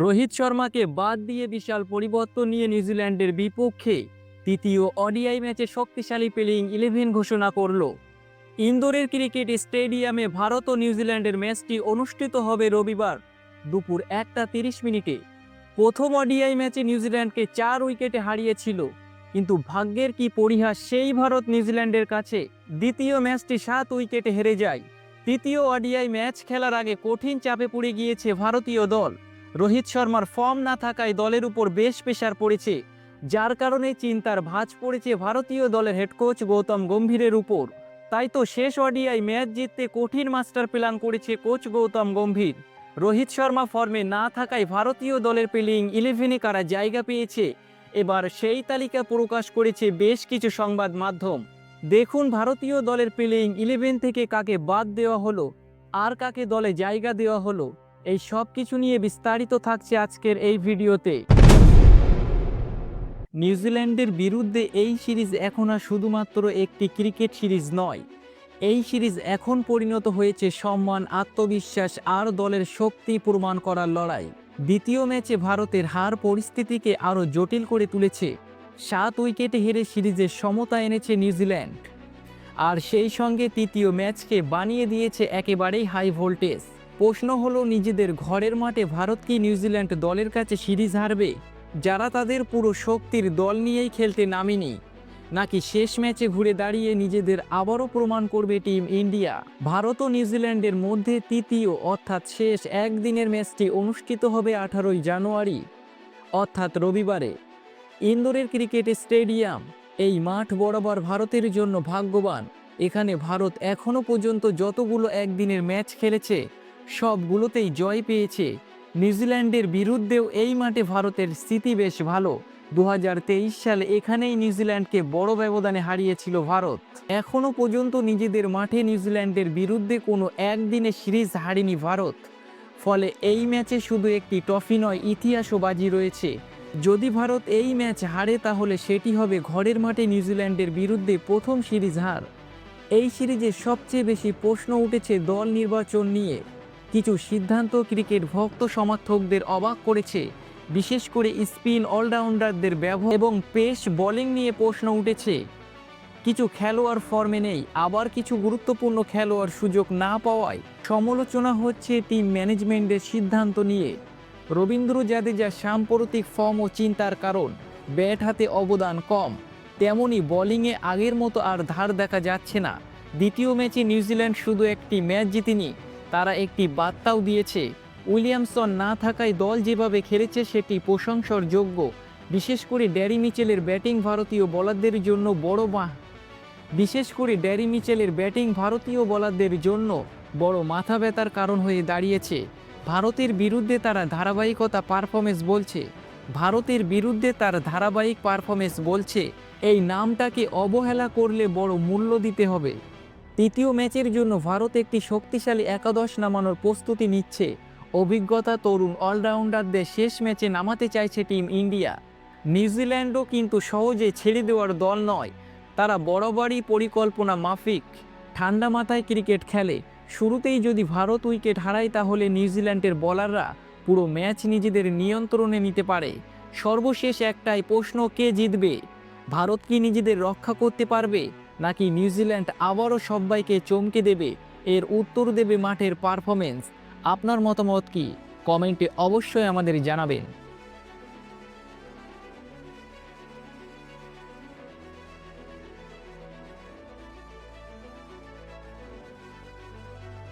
রোহিত শর্মাকে বাদ দিয়ে বিশাল পরিবর্তন নিয়ে নিউজিল্যান্ডের বিপক্ষে তৃতীয় ওডিআই ম্যাচে শক্তিশালী প্লেইং 11 ঘোষণা করল। ইন্দোরের ক্রিকেট স্টেডিয়ামে ভারত ও নিউজিল্যান্ডের ম্যাচটি অনুষ্ঠিত হবে রবিবার দুপুর 1টা 30 মিনিটে। প্রথম ওডিআই ম্যাচে নিউজিল্যান্ডকে 4 উইকেটে হারিয়েছিল, কিন্তু ভাগ্যের কি পরিহাস সেই ভারত নিউজিল্যান্ডের কাছে দ্বিতীয় ম্যাচটি 7 উইকেটে হেরে যায়। তৃতীয় ওডিআই ম্যাচ খেলার আগে কঠিন চাপে পড়ে গিয়েছে ভারতীয় দল। রোহিত শর্মার ফর্ম না থাকায় দলের উপর বেশ প্রেসার পড়েছে, যার কারণে চিন্তার ভাঁজ পড়েছে ভারতীয় দলের হেড কোচ গৌতম গম্ভীরের উপর। তাই তো শেষ ওডিআই ম্যাচ জিততে কঠিন মাস্টার প্ল্যান করেছে কোচ গৌতম গম্ভীর। রোহিত শর্মা ফর্মে না থাকায় ভারতীয় দলের প্লেইং 11-এ কারা জায়গা পেয়েছে, এবার সেই তালিকা প্রকাশ করেছে বেশ কিছু সংবাদ মাধ্যম। দেখুন ভারতীয় দলের প্লেইং 11 থেকে কাকে বাদ দেওয়া হলো আর কাকে দলে জায়গা দেওয়া হলো, এই সব কিছু নিয়ে বিস্তারিত থাকছে আজকের এই ভিডিওতে। নিউজিল্যান্ডের বিরুদ্ধে এই সিরিজ এখন আর শুধুমাত্র একটি ক্রিকেট সিরিজ নয়, এই সিরিজ এখন পরিণত হয়েছে সম্মান, আত্মবিশ্বাস আর দলের শক্তি প্রমাণ করার লড়াই। দ্বিতীয় ম্যাচে ভারতের হার পরিস্থিতিকে আরও জটিল করে তুলেছে। 7 উইকেটে হেরে সিরিজের সমতা এনেছে নিউজিল্যান্ড, আর সেই সঙ্গে তৃতীয় ম্যাচকে বানিয়ে দিয়েছে একেবারেই হাই ভোল্টেজ। প্রশ্ন হলো, নিজেদের ঘরের মাঠে ভারত কি নিউজিল্যান্ড দলের কাছে সিরিজ হারবে, যারা তাদের পুরো শক্তির দল নিয়েই খেলতে নামেনি, নাকি শেষ ম্যাচে ঘুরে দাঁড়িয়ে নিজেদের আবারও প্রমাণ করবে টিম ইন্ডিয়া? ভারত ও নিউজিল্যান্ডের মধ্যে তৃতীয় অর্থাৎ শেষ একদিনের ম্যাচটি অনুষ্ঠিত হবে 18ই জানুয়ারি অর্থাৎ রবিবারে ইন্দোরের ক্রিকেট স্টেডিয়াম। এই মাঠ বরাবর ভারতের জন্য ভাগ্যবান। এখানে ভারত এখনও পর্যন্ত যতগুলো একদিনের ম্যাচ খেলেছে সবগুলোতেই জয় পেয়েছে। নিউজিল্যান্ডের বিরুদ্ধেও এই মাঠে ভারতের স্থিতি বেশ ভালো। 2023 সালে এখানেই নিউজিল্যান্ডকে বড় ব্যবধানে হারিয়েছিল ভারত। এখনও পর্যন্ত নিজেদের মাঠে নিউজিল্যান্ডের বিরুদ্ধে কোনো একদিনে সিরিজ হারেনি ভারত। ফলে এই ম্যাচে শুধু একটি ট্রফি নয়, ইতিহাসও বাজি রয়েছে। যদি ভারত এই ম্যাচ হারে তাহলে সেটি হবে ঘরের মাঠে নিউজিল্যান্ডের বিরুদ্ধে প্রথম সিরিজ হার। এই সিরিজে সবচেয়ে বেশি প্রশ্ন উঠেছে দল নির্বাচন নিয়ে। কিছু সিদ্ধান্ত ক্রিকেট ভক্ত সমর্থকদের অবাক করেছে, বিশেষ করে স্পিন অলরাউন্ডারদের ব্যবহার এবং পেস বোলিং নিয়ে প্রশ্ন উঠেছে। কিছু খেলোয়াড় ফর্মে নেই, আবার কিছু গুরুত্বপূর্ণ খেলোয়াড় সুযোগ না পাওয়ায় সমালোচনা হচ্ছে টিম ম্যানেজমেন্টের সিদ্ধান্ত নিয়ে। রবীন্দ্র জাদেজা সাম্প্রতিক ফর্ম ও চিন্তার কারণ, ব্যাট হাতে অবদান কম, তেমনি বোলিংয়ে আগের মতো আর ধার দেখা যাচ্ছে না। দ্বিতীয় ম্যাচে নিউজিল্যান্ড শুধু একটি ম্যাচ জিতেনি, তারা একটি বার্তাও দিয়েছে। উইলিয়ামসন না থাকায় দল যেভাবে খেলেছে সেটি প্রশংসার যোগ্য। বিশেষ করে ড্যারি মিচেলের ব্যাটিং ভারতীয় বোলারদের জন্য বড় মাথা ব্যথার কারণ হয়ে দাঁড়িয়েছে। ভারতের বিরুদ্ধে তার ধারাবাহিক পারফরমেন্স বলছে এই নামটাকে অবহেলা করলে বড় মূল্য দিতে হবে। তৃতীয় ম্যাচের জন্য ভারত একটি শক্তিশালী একাদশ নামানোর প্রস্তুতি নিচ্ছে। অভিজ্ঞতা তরুণ অলরাউন্ডারদের শেষ ম্যাচে নামাতে চাইছে টিম ইন্ডিয়া। নিউজিল্যান্ডও কিন্তু সহজে ছেড়ে দেওয়ার দল নয়, তারা বরাবরই পরিকল্পনা মাফিক ঠান্ডা মাথায় ক্রিকেট খেলে। শুরুতেই যদি ভারত উইকেট হারায় তাহলে নিউজিল্যান্ডের বোলাররা পুরো ম্যাচ নিজেদের নিয়ন্ত্রণে নিতে পারে। সর্বশেষ একটাই প্রশ্ন, কে জিতবে? ভারত কি নিজেদের রক্ষা করতে পারবে, নাকি নিউজিল্যান্ড আবারও সবাইকে চমকে দেবে? এর উত্তর দেবে মাঠের পারফরমেন্স। আপনার মতামত কি? কমেন্টে অবশ্যই আমাদের জানাবেন।